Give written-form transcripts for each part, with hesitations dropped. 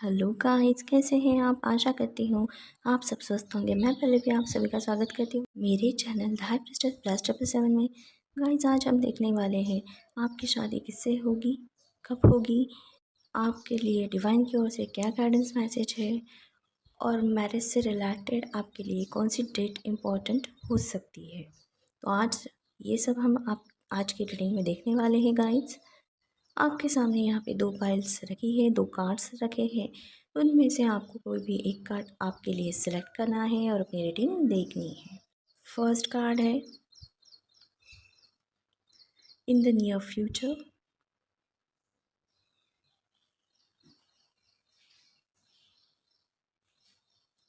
Hello guys, कैसे हैं आप। आशा करती हूँ आप सब स्वस्थ होंगे। मैं पहले भी आप सभी का स्वागत करती हूँ मेरे चैनल लाइफ स्टाइल प्लस 777 में। गाइस, आज हम देखने वाले हैं आपकी शादी किससे होगी, कब होगी, आपके लिए डिवाइन की ओर से क्या गाइडेंस मैसेज है और मैरिज से रिलेटेड आपके लिए कौन सी डेट इम्पोर्टेंट हो सकती है। तो आज ये सब हम आप आज की रीडिंग में देखने वाले हैं गाइस। आपके सामने यहाँ पे दो फाइल्स रखी है, दो कार्ड्स रखे हैं। उनमें से आपको कोई भी एक कार्ड आपके लिए सिलेक्ट करना है और अपनी रीडिंग देखनी है। फर्स्ट कार्ड है in the near future.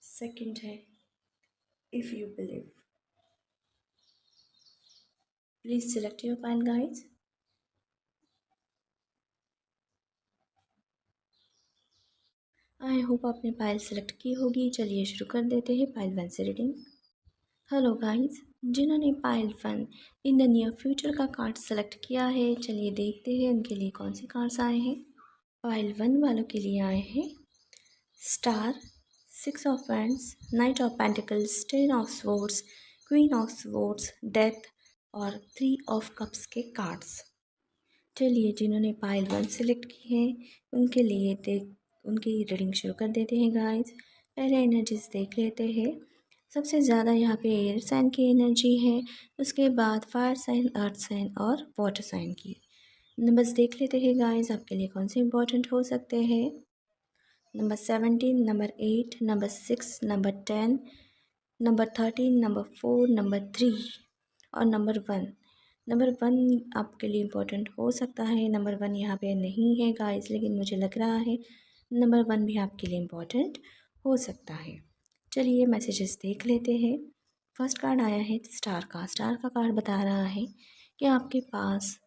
Second है if you believe. Please select your file guys. I hope आपने फाइल सेलेक्ट की होगी। चलिए शुरू कर देते हैं फाइल 1 से रीडिंग। हेलो गाइस, जिन्होंने pile 1 in the near future का कार्ड सेलेक्ट किया है, चलिए देखते हैं उनके लिए कौन से कार्ड्स आए हैं। पाइल 1 वालों के लिए आए हैं star, 6 of wands, night of pentacles, 10 of swords, queen of swords, death और 3 ऑफ कप्स के कार्ड्स। चलिए जिन्होंने पाइल 1 सेलेक्ट की है उनके लिए उनकी रीडिंग शुरू कर देते हैं गाइस। पहले एनर्जीज देख लेते हैं। सबसे ज़्यादा यहाँ पे एयर साइन की एनर्जी है, उसके बाद फायर साइन, अर्थ साइन और वाटर साइन की। नंबर्स देख लेते हैं गाइस आपके लिए कौन से इंपॉर्टेंट हो सकते हैं। Number 17, number 8, number 6, number 10, number 13, number 4, number 3 और नंबर 1। नंबर 1 आपके लिए इम्पोर्टेंट हो सकता है। नंबर 1 यहाँ पे नहीं है गाइस, लेकिन मुझे लग रहा है नंबर 1 भी आपके लिए इम्पोर्टेंट हो सकता है। चलिए मैसेजेस देख लेते हैं। फर्स्ट कार्ड आया है स्टार का। स्टार का कार्ड बता रहा है कि आपके पास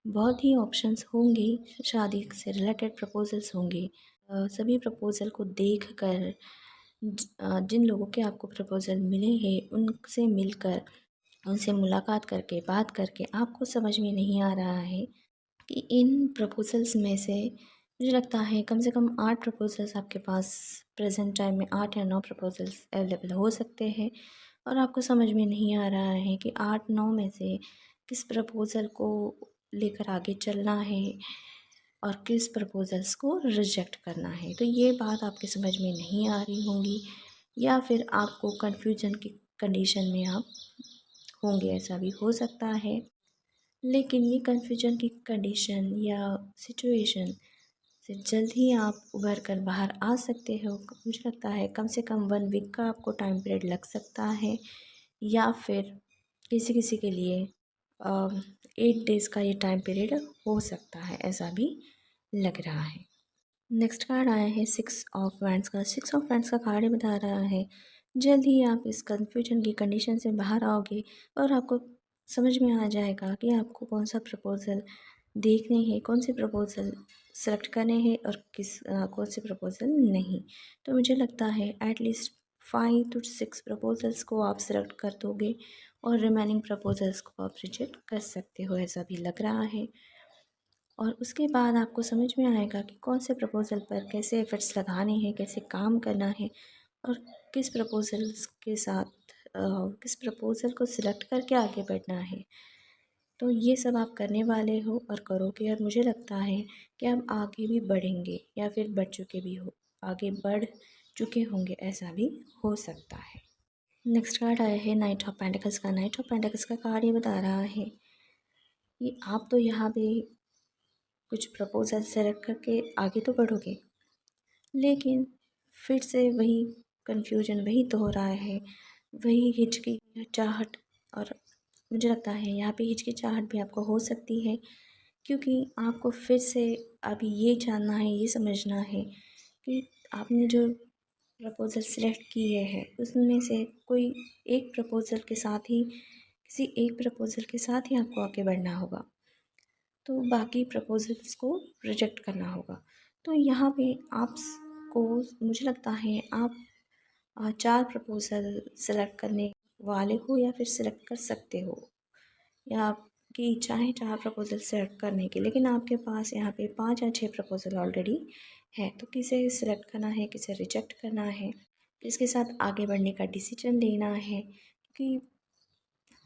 बहुत ही ऑप्शंस होंगे, शादी से रिलेटेड प्रपोजल्स होंगे। सभी प्रपोज़ल को देखकर जिन लोगों के आपको प्रपोज़ल मिले हैं उनसे मिलकर, उनसे मुलाकात करके, बात करके आपको समझ में नहीं आ रहा है कि इन प्रपोज़ल्स में से मुझे लगता है कम से कम 8 प्रपोज़ल्स आपके पास प्रेजेंट टाइम में 8 या 9 प्रपोज़ल्स अवेलेबल हो सकते हैं और आपको समझ में नहीं आ रहा है कि 8-9 में से किस प्रपोज़ल को लेकर आगे चलना है और किस प्रपोज़ल्स को रिजेक्ट करना है। तो ये बात आपके समझ में नहीं आ रही होंगी या फिर आपको कन्फ्यूजन की कंडीशन में आप होंगे, ऐसा भी हो सकता है। लेकिन ये कन्फ्यूजन की कंडीशन या सिचुएशन से जल्द ही आप उभर कर बाहर आ सकते हो। मुझे लगता है कम से कम 1 वीक का आपको टाइम पीरियड लग सकता है या फिर किसी किसी के लिए 8 डेज़ का ये टाइम पीरियड हो सकता है, ऐसा भी लग रहा है। नेक्स्ट कार्ड आया है 6 ऑफ वैंड्स का। 6 ऑफ वैंड्स का कार्ड ही बता रहा है जल्द ही आप इस कन्फ्यूजन की कंडीशन से बाहर आओगे और आपको समझ में आ जाएगा कि आपको कौन सा प्रपोज़ल देखने हैं, कौन से प्रपोज़ल सेलेक्ट करने हैं और कौन से प्रपोज़ल नहीं। तो मुझे लगता है एटलीस्ट 5 to 6 प्रपोज़ल्स को आप सेलेक्ट कर दोगे और रिमेनिंग प्रपोज़ल्स को आप रिजेक्ट कर सकते हो, ऐसा भी लग रहा है। और उसके बाद आपको समझ में आएगा कि कौन से प्रपोज़ल पर कैसे एफ़र्ट्स लगाने हैं, कैसे काम करना है और किस प्रपोज़ल्स के साथ किस प्रपोज़ल को सिलेक्ट करके आगे बढ़ना है। तो ये सब आप करने वाले हो और करोगे और मुझे लगता है कि आप आगे भी बढ़ेंगे या फिर बढ़ चुके भी हो, आगे बढ़ चुके होंगे, ऐसा भी हो सकता है। नेक्स्ट कार्ड आया है नाइट ऑफ पेंटिकल्स का। नाइट ऑफ पेंटिकल्स का कार्ड ये बता रहा है कि आप तो यहाँ पे कुछ प्रपोज़ल सेलेक्ट करके आगे तो बढ़ोगे, लेकिन फिर से वही कन्फ्यूजन, वही दोहरा है, वही हिचकिचाहट। और मुझे लगता है यहाँ पे हिचकिचाहट भी आपको हो सकती है क्योंकि आपको फिर से अभी ये जानना है, ये समझना है कि आपने जो प्रपोज़ल सेलेक्ट किए हैं उसमें से कोई एक प्रपोज़ल के साथ ही, किसी एक प्रपोज़ल के साथ ही आपको आगे बढ़ना होगा, तो बाकी प्रपोज़ल्स को रिजेक्ट करना होगा। तो यहाँ पे आपको मुझे लगता है आप 4 प्रपोज़ल सेलेक्ट करने वाले हो या फिर सेलेक्ट कर सकते हो, या आपकी इच्छा है 4 प्रपोज़ल सेलेक्ट करने की, लेकिन आपके पास यहाँ पे 5 या 6 प्रपोज़ल ऑलरेडी है तो किसे सिलेक्ट करना है, किसे रिजेक्ट करना है, किसके साथ आगे बढ़ने का डिसीजन लेना है, क्योंकि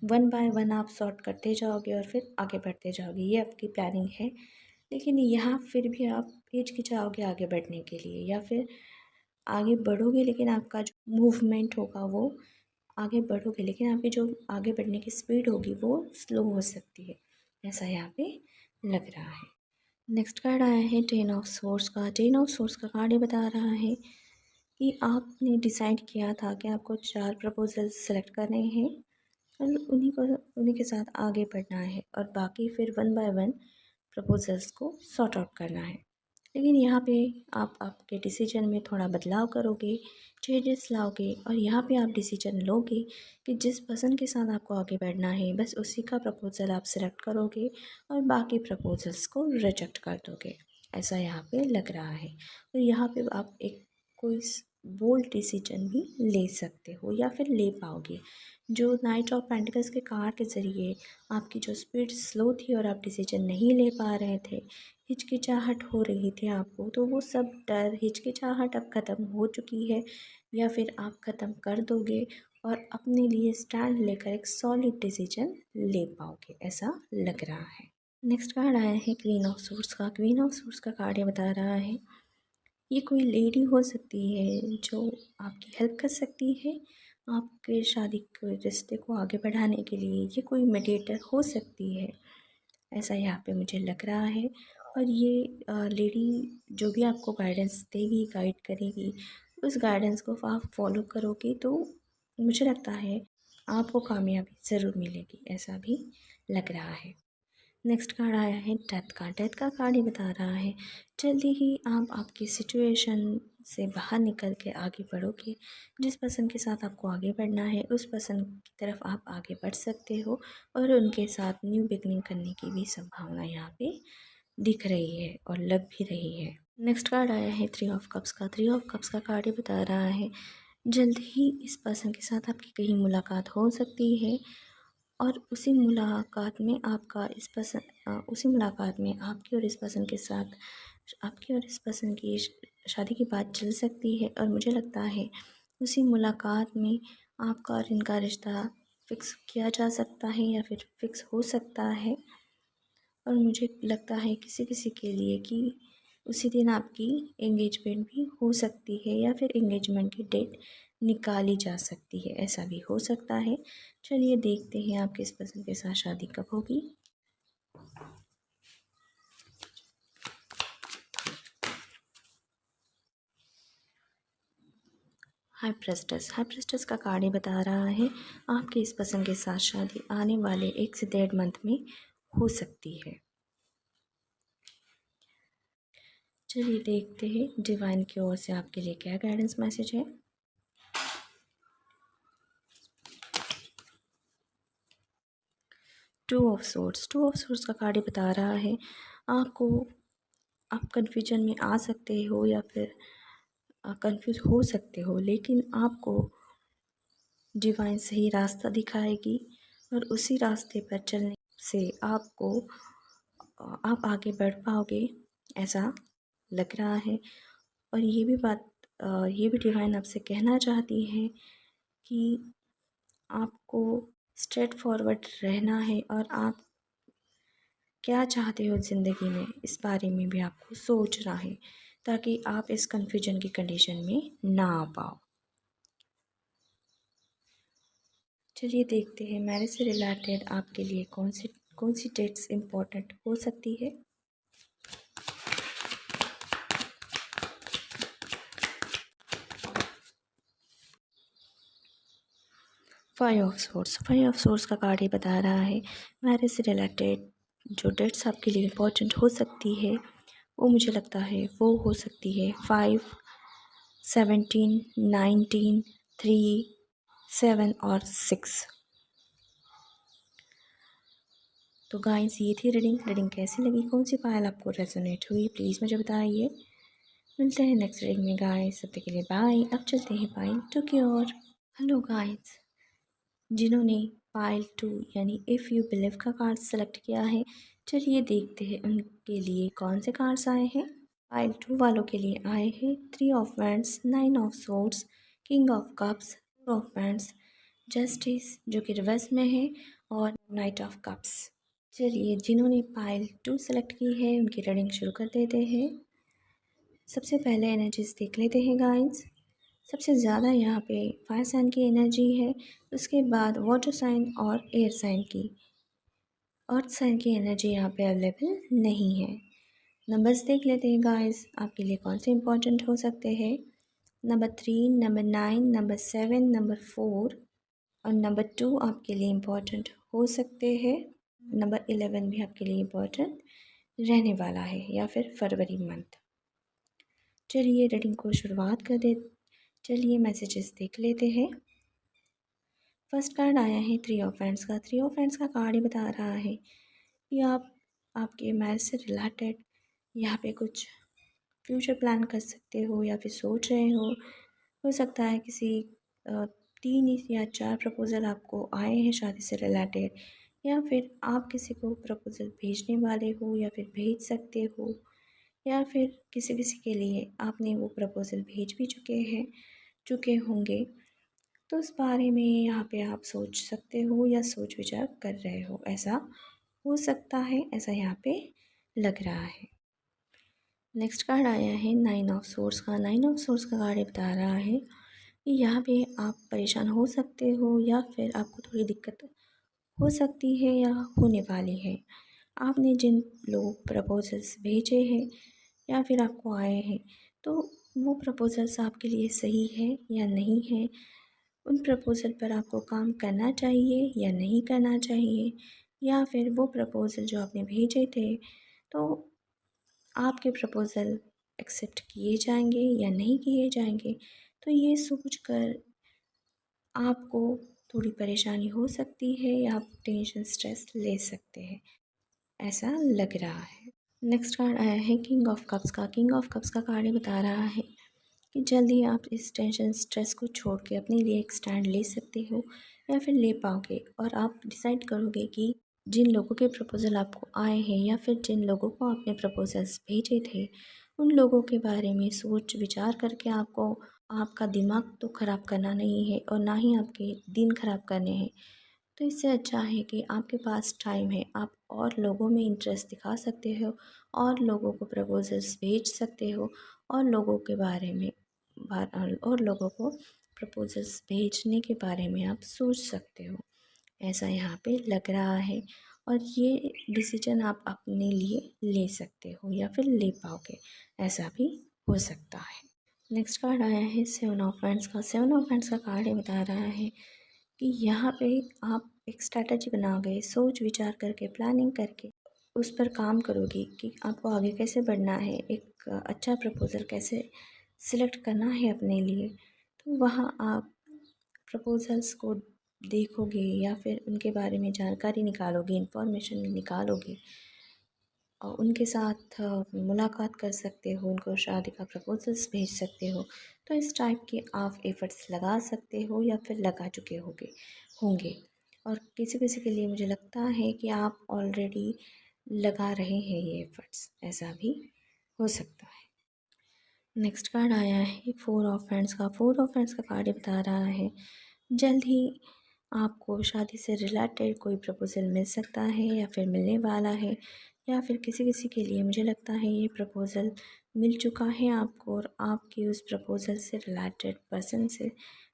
वन बाय वन आप सॉर्ट करते जाओगे और फिर आगे बढ़ते जाओगे, ये आपकी प्लानिंग है। लेकिन यहाँ फिर भी आप हिचकिचाओगे आगे बढ़ने के लिए, या फिर आगे बढ़ोगे लेकिन आपका जो मूवमेंट होगा वो, आगे बढ़ोगे लेकिन आपकी जो आगे बढ़ने की स्पीड होगी वो स्लो हो सकती है, ऐसा यहाँ पे लग रहा है। नेक्स्ट कार्ड आया है टेन ऑफ सोर्स का। टेन ऑफ सोर्स का कार्ड ये बता रहा है कि आपने डिसाइड किया था कि आपको 4 प्रपोजल सेलेक्ट करने हैं और उन्हीं के साथ आगे बढ़ना है और बाकी फिर वन बाय वन प्रपोजल्स को सॉर्ट आउट करना है। लेकिन यहाँ पे आप आपके डिसीजन में थोड़ा बदलाव करोगे, चेंजेस लाओगे और यहाँ पे आप डिसीजन लोगे कि जिस पर्सन के साथ आपको आगे बढ़ना है बस उसी का प्रपोज़ल आप सेलेक्ट करोगे और बाकी प्रपोजल्स को रिजेक्ट कर दोगे, ऐसा यहाँ पे लग रहा है। और यहाँ पे आप एक कोई बोल्ड डिसीजन भी ले सकते हो या फिर ले पाओगे। जो नाइट ऑफ पेंटिकल्स के कार्ड के ज़रिए आपकी जो स्पीड स्लो थी और आप डिसीजन नहीं ले पा रहे थे, हिचकिचाहट हो रही थी आपको, तो वो सब डर हिचकिचाहट अब ख़त्म हो चुकी है या फिर आप ख़त्म कर दोगे और अपने लिए स्टैंड लेकर एक सॉलिड डिसीजन ले पाओगे, ऐसा लग रहा है। नेक्स्ट कार्ड आया है क्वीन ऑफ सूट्स का। क्वीन ऑफ सूट्स का कार्ड ये बता रहा है ये कोई लेडी हो सकती है जो आपकी हेल्प कर सकती है आपके शादी के रिश्ते को आगे बढ़ाने के लिए। ये कोई मेडिएटर हो सकती है, ऐसा यहाँ पे मुझे लग रहा है। और ये लेडी जो भी आपको गाइडेंस देगी, गाइड करेगी, उस गाइडेंस को आप फॉलो करोगे तो मुझे लगता है आपको कामयाबी ज़रूर मिलेगी, ऐसा भी लग रहा है। नेक्स्ट कार्ड आया है डेथ का। डेथ का कार्ड ये बता रहा है जल्दी ही आप आपकी सिचुएशन से बाहर निकल के आगे बढ़ोगे। जिस पर्सन के साथ आपको आगे बढ़ना है उस पर्सन की तरफ आप आगे बढ़ सकते हो और उनके साथ न्यू बिगनिंग करने की भी संभावना यहाँ पे दिख रही है और लग भी रही है। नेक्स्ट कार्ड आया है थ्री ऑफ कप्स का। थ्री ऑफ कप्स का कार्ड ये बता रहा है जल्द ही इस पर्सन के साथ आपकी कहीं मुलाकात हो सकती है और उसी मुलाकात में आपकी और इस पर्सन के साथ आपकी और इस पर्सन की शादी की बात चल सकती है। और मुझे लगता है उसी मुलाकात में आपका और इनका रिश्ता फिक्स किया जा सकता है या फिर फिक्स हो सकता है। और मुझे लगता है किसी किसी के लिए कि उसी दिन आपकी एंगेजमेंट भी हो सकती है या फिर एंगेजमेंट की डेट निकाली जा सकती है, ऐसा भी हो सकता है। चलिए देखते हैं आप किस पर्सन के साथ शादी कब होगी। हाई प्रेस्टस का कार्ड ये बता रहा है आपके इस पर्सन के साथ शादी आने वाले 1 से 1.5 मंथ में हो सकती है। चलिए देखते हैं डिवाइन की ओर से आपके लिए क्या गाइडेंस मैसेज है। टू ऑफ सोर्ट्स का कार्ड बता रहा है आपको आप कन्फ्यूजन में आ सकते हो या फिर कंफ्यूज हो सकते हो, लेकिन आपको डिवाइन सही रास्ता दिखाएगी और उसी रास्ते पर चलने से आप आगे बढ़ पाओगे, ऐसा लग रहा है। और ये भी डिवाइन आपसे कहना चाहती है कि आपको स्ट्रेट फॉरवर्ड रहना है और आप क्या चाहते हो ज़िंदगी में इस बारे में भी आपको सोचना है ताकि आप इस कन्फ्यूजन की कंडीशन में ना आ पाओ। चलिए देखते हैं मैरिज से रिलेटेड आपके लिए कौन सी डेट्स इम्पोर्टेंट हो सकती है। फाइव ऑफ सोर्स का कार्ड ये बता रहा है मैरिज से रिलेटेड जो डेट्स आपके लिए इम्पोर्टेंट हो सकती है वो मुझे लगता है वो हो सकती है 5, 17, 19, 3, 7 और 6। तो गाइस ये थी रीडिंग कैसी लगी, कौन सी पायल आपको रेजोनेट हुई, प्लीज़ मुझे बताइए। मिलते हैं नेक्स्ट रीडिंग में गाइस, तब तक के लिए बाय। अब चलते हैं पायल 2 की ओर। हेलो गाइस, जिन्होंने पायल 2 यानी इफ़ यू बिलीव का कार्ड सेलेक्ट किया है, चलिए देखते हैं उनके लिए कौन से कार्ड्स आए हैं। पाइल 2 वालों के लिए आए हैं 3 of wands, 9 of swords, king of cups, 4 of wands, justice जो कि रिवर्स में है, और नाइट ऑफ कप्स। चलिए, जिन्होंने पाइल 2 सेलेक्ट की है उनकी रीडिंग शुरू कर देते हैं। सबसे पहले एनर्जीज देख लेते हैं गाइस। सबसे ज़्यादा यहाँ पे फायर साइन की एनर्जी है, उसके बाद वाटर साइन और एयर साइन की। अर्थ साइन की एनर्जी यहाँ पे अवेलेबल नहीं है। नंबर्स देख लेते हैं गाइस, आपके लिए कौन से इंपॉर्टेंट हो सकते हैं। नंबर 3, नंबर 9, नंबर 7, नंबर 4 और नंबर 2 आपके लिए इम्पोर्टेंट हो सकते हैं। नंबर 11 भी आपके लिए इम्पोर्टेंट रहने वाला है, या फिर फरवरी मंथ। चलिए रीडिंग को शुरुआत कर दे। चलिए मैसेजेस देख लेते हैं। फर्स्ट कार्ड आया है 3 ऑफ हैंड्स का। 3 ऑफ हैंड्स का कार्ड ही बता रहा है कि आप आपके मैरिज से रिलेटेड यहाँ पे कुछ फ्यूचर प्लान कर सकते हो, या फिर सोच रहे हो सकता है किसी 3 या 4 प्रपोज़ल आपको आए हैं शादी से रिलेटेड, या फिर आप किसी को प्रपोज़ल भेजने वाले हो या फिर भेज सकते हो, या फिर किसी किसी के लिए आपने वो प्रपोज़ल भेज भी चुके होंगे। तो उस बारे में यहाँ पे आप सोच सकते हो या सोच विचार कर रहे हो, ऐसा हो सकता है, ऐसा यहाँ पे लग रहा है। नेक्स्ट कार्ड आया है 9 ऑफ सोर्स का। 9 ऑफ सोर्स का कार्ड बता रहा है कि यहाँ पे आप परेशान हो सकते हो, या फिर आपको थोड़ी दिक्कत हो सकती है या होने वाली है। आपने जिन लोगों को प्रपोजल्स भेजे हैं या फिर आपको आए हैं, तो वो प्रपोजल्स आपके लिए सही है या नहीं है। उन प्रपोज़ल पर आपको काम करना चाहिए या नहीं करना चाहिए, या फिर वो प्रपोज़ल जो आपने भेजे थे, तो आपके प्रपोज़ल एक्सेप्ट किए जाएंगे या नहीं किए जाएंगे। तो ये सोच कर आपको थोड़ी परेशानी हो सकती है, या आप टेंशन स्ट्रेस ले सकते हैं, ऐसा लग रहा है। नेक्स्ट कार्ड आया है किंग ऑफ कप्स का। किंग ऑफ कप्स का कार्ड ये बता रहा है कि जल्दी आप इस टेंशन स्ट्रेस को छोड़ के अपने लिए एक स्टैंड ले सकते हो, या फिर ले पाओगे, और आप डिसाइड करोगे कि जिन लोगों के प्रपोज़ल आपको आए हैं या फिर जिन लोगों को आपने प्रपोजल्स भेजे थे, उन लोगों के बारे में सोच विचार करके आपको आपका दिमाग तो ख़राब करना नहीं है, और ना ही आपके दिन ख़राब करने हैं। तो इससे अच्छा है कि आपके पास टाइम है, आप और लोगों में इंटरेस्ट दिखा सकते हो, और लोगों को प्रपोजल्स भेज सकते हो, और लोगों के बारे में और लोगों को प्रपोजल्स भेजने के बारे में आप सोच सकते हो, ऐसा यहाँ पे लग रहा है। और ये डिसीजन आप अपने लिए ले सकते हो या फिर ले पाओगे, ऐसा भी हो सकता है। नेक्स्ट कार्ड आया है 7 ऑफ हैंड्स का। 7 ऑफ हैंड्स का कार्ड ये बता रहा है कि यहाँ पे आप एक स्ट्रैटेजी बनाओगे, सोच विचार करके, प्लानिंग करके उस पर काम करोगे कि आपको आगे कैसे बढ़ना है, एक अच्छा प्रपोज़ल कैसे सिलेक्ट करना है अपने लिए। तो वहाँ आप प्रपोज़ल्स को देखोगे या फिर उनके बारे में जानकारी निकालोगे, इंफॉर्मेशन निकालोगे, और उनके साथ मुलाकात कर सकते हो, उनको शादी का प्रपोजल्स भेज सकते हो। तो इस टाइप के आप एफ़र्ट्स लगा सकते हो या फिर लगा चुके होंगे। और किसी किसी के लिए मुझे लगता है कि आप ऑलरेडी लगा रहे हैं ये एफ़र्ट्स, ऐसा भी हो सकता है। नेक्स्ट कार्ड आया है 4 ऑफ हैंड्स का। 4 ऑफ हैंड्स का कार्ड ये बता रहा है जल्द ही आपको शादी से रिलेटेड कोई प्रपोज़ल मिल सकता है या फिर मिलने वाला है, या फिर किसी किसी के लिए मुझे लगता है ये प्रपोज़ल मिल चुका है आपको, और आपकी उस प्रपोज़ल से रिलेटेड पर्सन से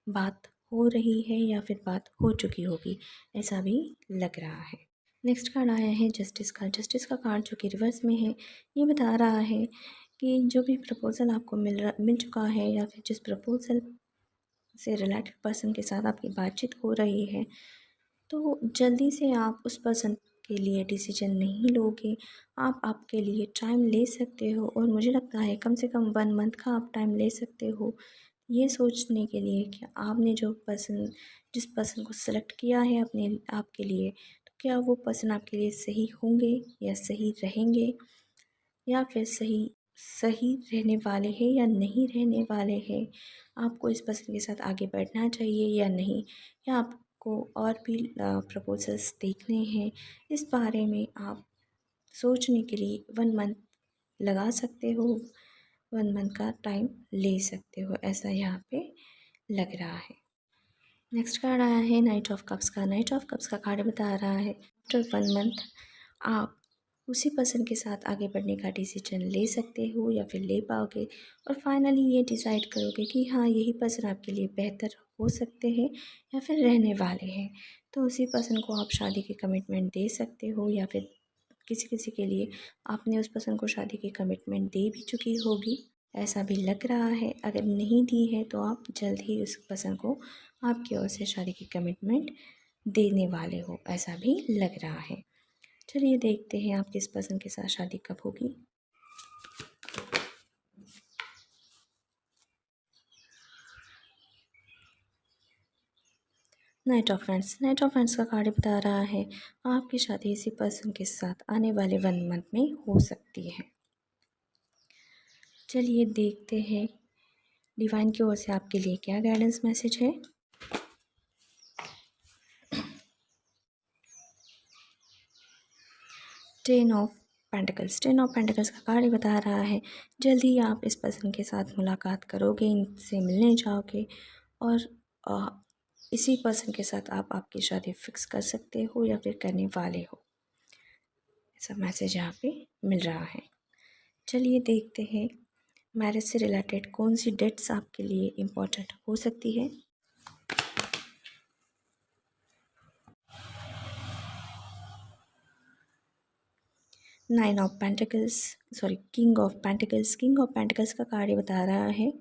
बात हो रही है या फिर बात हो चुकी होगी, ऐसा भी लग रहा है। नेक्स्ट कार्ड आया है जस्टिस का। जस्टिस का कार्ड जो कि रिवर्स में है, ये बता रहा है कि जो भी प्रपोज़ल आपको मिल चुका है, या फिर जिस प्रपोज़ल से रिलेटेड पर्सन के साथ आपकी बातचीत हो रही है, तो जल्दी से आप उस पर्सन के लिए डिसीजन नहीं लोगे। आप आपके लिए टाइम ले सकते हो, और मुझे लगता है कम से कम 1 मंथ का आप टाइम ले सकते हो ये सोचने के लिए कि आपने जिस पर्सन को सिलेक्ट किया है अपने आपके लिए, तो क्या वो पर्सन आपके लिए सही होंगे या सही रहेंगे, या फिर सही सही रहने वाले हैं या नहीं रहने वाले हैं। आपको इस पर्सन के साथ आगे बढ़ना चाहिए या नहीं, या आपको और भी प्रपोजल्स देखने हैं। इस बारे में आप सोचने के लिए 1 मंथ लगा सकते हो, 1 मंथ का टाइम ले सकते हो, ऐसा यहाँ पे लग रहा है। नेक्स्ट कार्ड आया है नाइट ऑफ कप्स का। नाइट ऑफ कप्स का कार्ड बता रहा है आफ्टर 1 मंथ आप उसी पर्सन के साथ आगे बढ़ने का डिसीजन ले सकते हो या फिर ले पाओगे, और फाइनली ये डिसाइड करोगे कि हाँ यही पर्सन आपके लिए बेहतर हो सकते हैं या फिर रहने वाले हैं। तो उसी पर्सन को आप शादी की कमिटमेंट दे सकते हो, या फिर किसी किसी के लिए आपने उस पर्सन को शादी की कमिटमेंट दे भी चुकी होगी, ऐसा भी लग रहा है। अगर नहीं दी है तो आप जल्द ही उस पर्सन को आपकी ओर से शादी की कमिटमेंट देने वाले हो, ऐसा भी लग रहा है। चलिए देखते हैं आप किस पर्सन के साथ शादी कब होगी। Night of friends. Night of friends का कार्ड बता रहा है आपकी शादी इसी पर्सन के साथ आने वाले 1 मंथ में हो सकती है। चलिए देखते हैं डिवाइन की ओर से आपके लिए क्या गाइडेंस मैसेज है। Ten of pentacles. Ten of pentacles का कार्ड बता रहा है जल्दी आप इस पर्सन के साथ मुलाकात करोगे, इनसे मिलने जाओगे, और अ, इसी पर्सन के साथ आप आपकी शादी फिक्स कर सकते हो या फिर करने वाले हो, ऐसा मैसेज यहाँ पे मिल रहा है। चलिए देखते हैं मैरिज से रिलेटेड कौन सी डेट्स आपके लिए इम्पोर्टेंट हो सकती है। Nine of pentacles, sorry king of pentacles. King of pentacles का कार्ड बता रहा है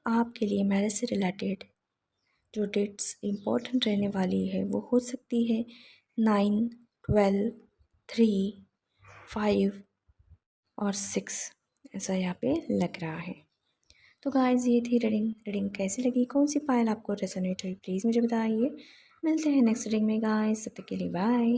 आपके लिए मैरिज से रिलेटेड जो डेट्स इम्पोर्टेंट रहने वाली है वो हो सकती है 9, 12, 3, 5 और 6, ऐसा यहाँ पे लग रहा है। तो गाइस ये थी रीडिंग कैसी लगी, कौन सी फाइल आपको रेजोनेट हुई, प्लीज़ मुझे बताइए। मिलते हैं नेक्स्ट रीडिंग में गाइस, तब तक के लिए बाय।